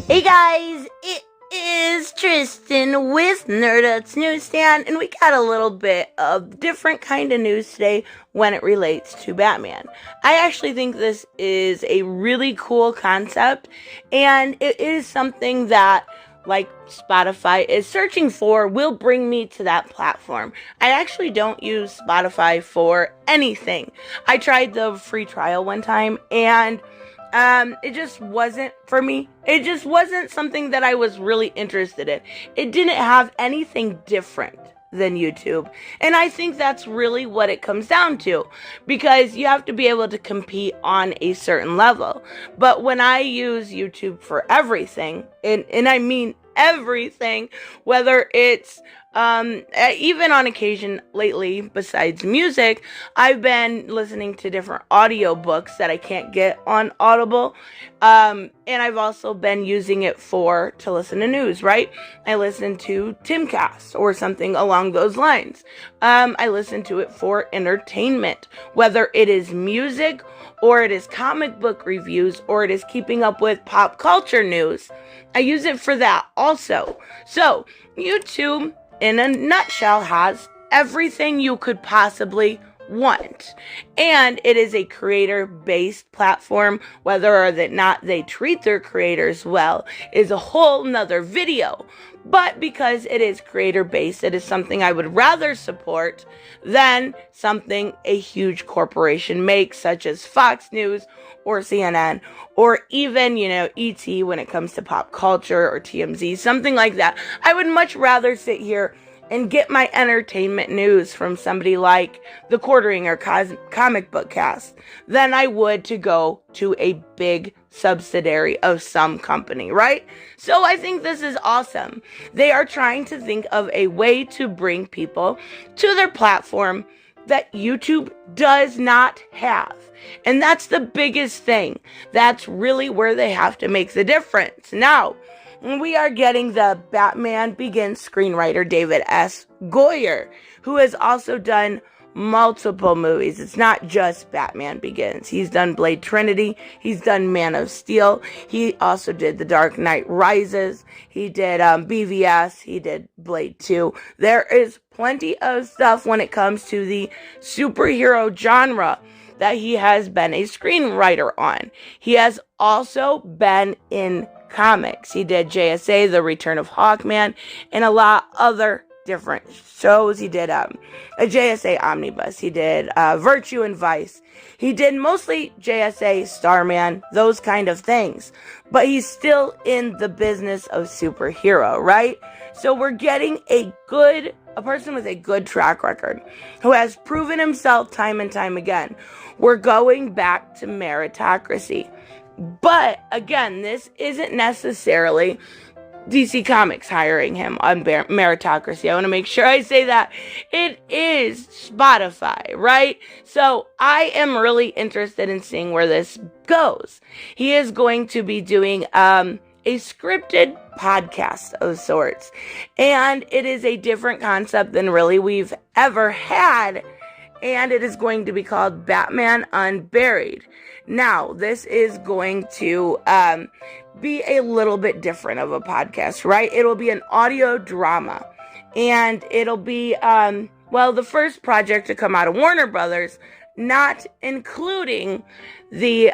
Hey guys, it is Tristan with Nerdette's NewsStand, and we got a little bit of different kind of news today when it relates to Batman. I actually think this is a really cool concept, and it is something that, like Spotify is searching for, will bring me to that platform. I actually don't use Spotify for anything. I tried the free trial one time, and it just wasn't for me. It just wasn't something that I was really interested in. It didn't have anything different than YouTube. And I think that's really what it comes down to, because you have to be able to compete on a certain level. But when I use YouTube for everything, and I mean everything, whether it's even on occasion lately, besides music, I've been listening to different audiobooks that I can't get on Audible. And I've also been using it to listen to news, right? I listen to Timcast or something along those lines. I listen to it for entertainment, whether it is music or it is comic book reviews or it is keeping up with pop culture news. I use it for that also. So, YouTube, in a nutshell, has everything you could possibly want. And it is a creator-based platform. Whether or not they treat their creators well is a whole nother video. But because it is creator-based, it is something I would rather support than something a huge corporation makes, such as Fox News or CNN, or even, ET when it comes to pop culture, or TMZ, something like that. I would much rather sit here and get my entertainment news from somebody like The Quartering or Comic Book Cast than I would to go to a big subsidiary of some company, right? So I think this is awesome. They are trying to think of a way to bring people to their platform that YouTube does not have. And that's the biggest thing. That's really where they have to make the difference. Now, we are getting the Batman Begins screenwriter David S. Goyer, who has also done multiple movies. It's not just Batman Begins. He's done Blade Trinity. He's done Man of Steel. He also did The Dark Knight Rises. He did BVS. He did Blade 2. There is plenty of stuff when it comes to the superhero genre that he has been a screenwriter on. He has also been in comics. He did JSA, The Return of Hawkman, and a lot other different shows. He did a JSA Omnibus. He did Virtue and Vice. He did mostly JSA, Starman, those kind of things. But he's still in the business of superhero, right? So we're getting a person with a good track record who has proven himself time and time again. We're going back to meritocracy. But again, this isn't necessarily DC Comics hiring him on meritocracy. I want to make sure I say that. It is Spotify, right? So I am really interested in seeing where this goes. He is going to be doing a scripted podcast of sorts. And it is a different concept than really we've ever had. And it is going to be called Batman Unburied. Now, this is going to be a little bit different of a podcast, right? It'll be an audio drama. And it'll be, the first project to come out of Warner Brothers, not including the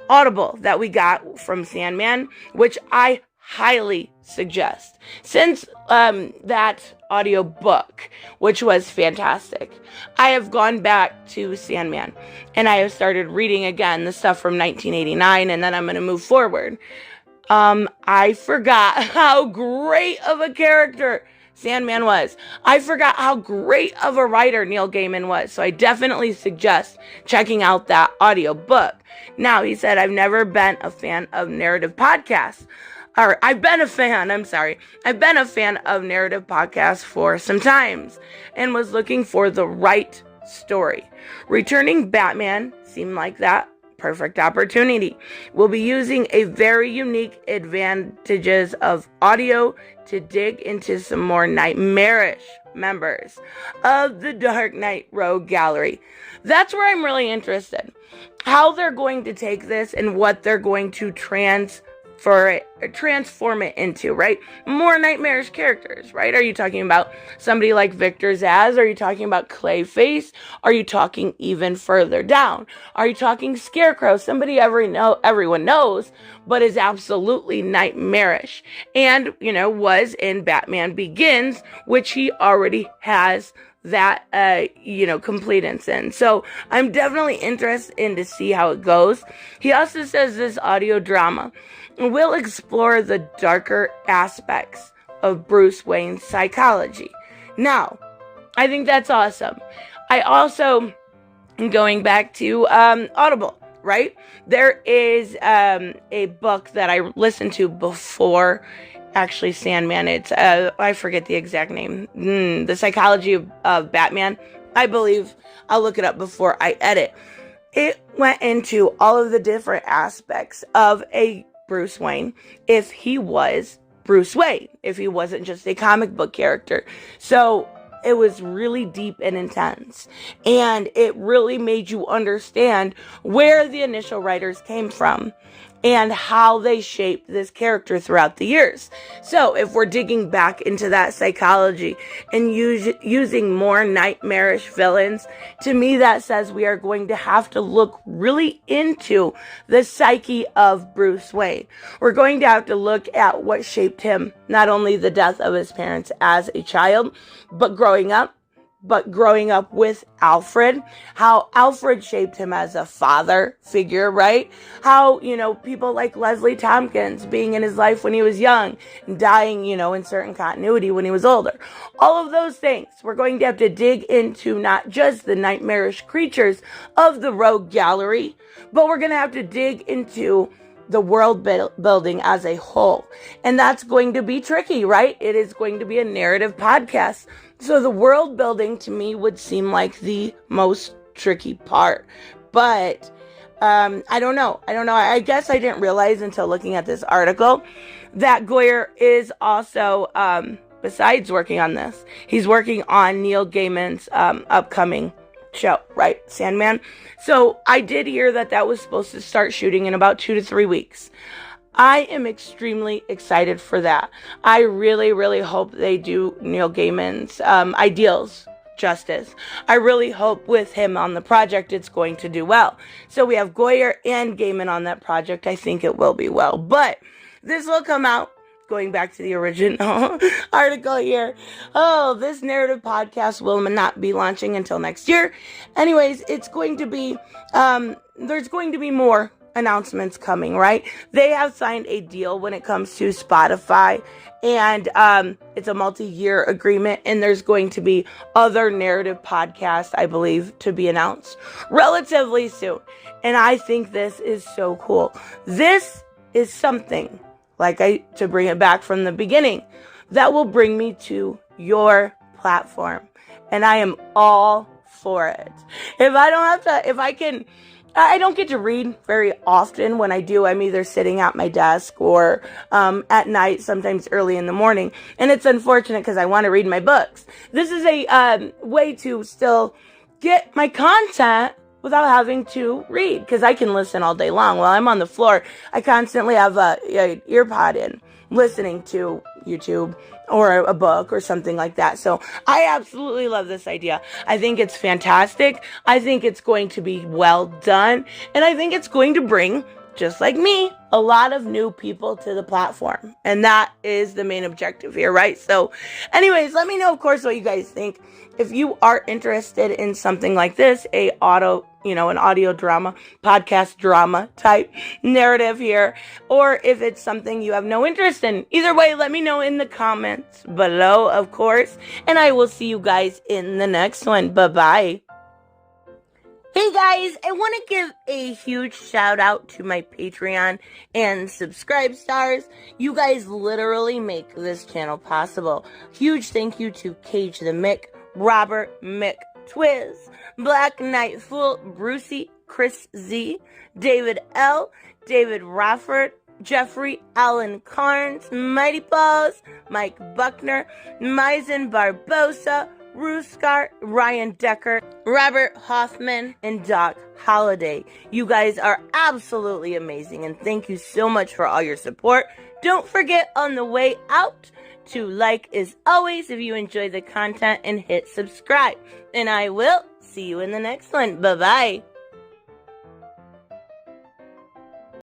Audible that we got from Sandman, which I highly suggest. Since that audio book, which was fantastic, I have gone back to Sandman and I have started reading again the stuff from 1989, and then I'm going to move forward. I forgot how great of a character Sandman was. I forgot how great of a writer Neil Gaiman was. So I definitely suggest checking out that audio book. Now, he said, I've never been a fan of narrative podcasts. I've been a fan of narrative podcasts for some times and was looking for the right story. Returning Batman seemed like that perfect opportunity. We'll be using a very unique advantages of audio to dig into some more Nightmarish members of the Dark Knight Rogue Gallery. That's where I'm really interested. How they're going to take this and what they're going to transfer transform it into, right? More nightmarish characters, right? Are you talking about somebody like Victor Zsasz? Are you talking about Clayface? Are you talking even further down? Are you talking Scarecrow? Somebody everyone knows, but is absolutely nightmarish. And, was in Batman Begins, which he already has that, completance in. So I'm definitely interested in to see how it goes. He also says this audio drama will explore the darker aspects of Bruce Wayne's psychology. Now, I think that's awesome. I also, going back to Audible, right? There is a book that I listened to before actually Sandman. It's I forget the exact name. The Psychology of Batman, I believe. I'll look it up before I edit. It went into all of the different aspects of a Bruce Wayne if he was Bruce Wayne, if he wasn't just a comic book character. So it was really deep and intense, and it really made you understand where the initial writers came from and how they shaped this character throughout the years. So if we're digging back into that psychology and using more nightmarish villains, to me that says we are going to have to look really into the psyche of Bruce Wayne. We're going to have to look at what shaped him, not only the death of his parents as a child, but growing up with Alfred, how Alfred shaped him as a father figure, right? How, people like Leslie Tompkins being in his life when he was young, and dying, in certain continuity when he was older. All of those things, we're going to have to dig into not just the nightmarish creatures of the Rogue Gallery, but we're going to have to dig into the world building as a whole. And that's going to be tricky, right? It is going to be a narrative podcast. So the world building to me would seem like the most tricky part. But I don't know. I guess I didn't realize until looking at this article that Goyer is also, besides working on this, he's working on Neil Gaiman's upcoming show, right? Sandman. So I did hear that was supposed to start shooting in about 2 to 3 weeks. I am extremely excited for that. I really, really hope they do Neil Gaiman's ideals justice. I really hope with him on the project it's going to do well. So we have Goyer and Gaiman on that project. I think it will be well. But this will come out, going back to the original article here. Oh, this narrative podcast will not be launching until next year. Anyways, it's going to be, there's going to be more announcements coming, right? They have signed a deal when it comes to Spotify, and it's a multi-year agreement, and there's going to be other narrative podcasts, I believe, to be announced relatively soon. And I think this is so cool. This is something, to bring it back from the beginning, that will bring me to your platform. And I am all for it. I don't get to read very often. When I do, I'm either sitting at my desk or at night, sometimes early in the morning. And it's unfortunate because I want to read my books. This is a way to still get my content without having to read, because I can listen all day long. While I'm on the floor, I constantly have a earpod in, listening to YouTube or a book or something like that. So I absolutely love this idea. I think it's fantastic. I think it's going to be well done. And I think it's going to bring, just like me, a lot of new people to the platform. And that is the main objective here, right? So anyways, let me know, of course, what you guys think. If you are interested in something like this, an audio drama, podcast drama type narrative here, or if it's something you have no interest in. Either way, let me know in the comments below, of course, and I will see you guys in the next one. Bye-bye. Hey guys, I want to give a huge shout out to my Patreon and subscribe stars. You guys literally make this channel possible. Huge thank you to Cage the Mick, Robert Mick Twiz, Black Knight Fool, Brucey, Chris Z, David L, David Rafford, Jeffrey Allen Carnes, Mighty Paws, Mike Buckner, Maizen Barbosa, Ruth Scott, Ryan Decker, Robert Hoffman, and Doc Holliday. You guys are absolutely amazing, and thank you so much for all your support. Don't forget on the way out to like as always if you enjoy the content and hit subscribe. And I will see you in the next one. Bye-bye.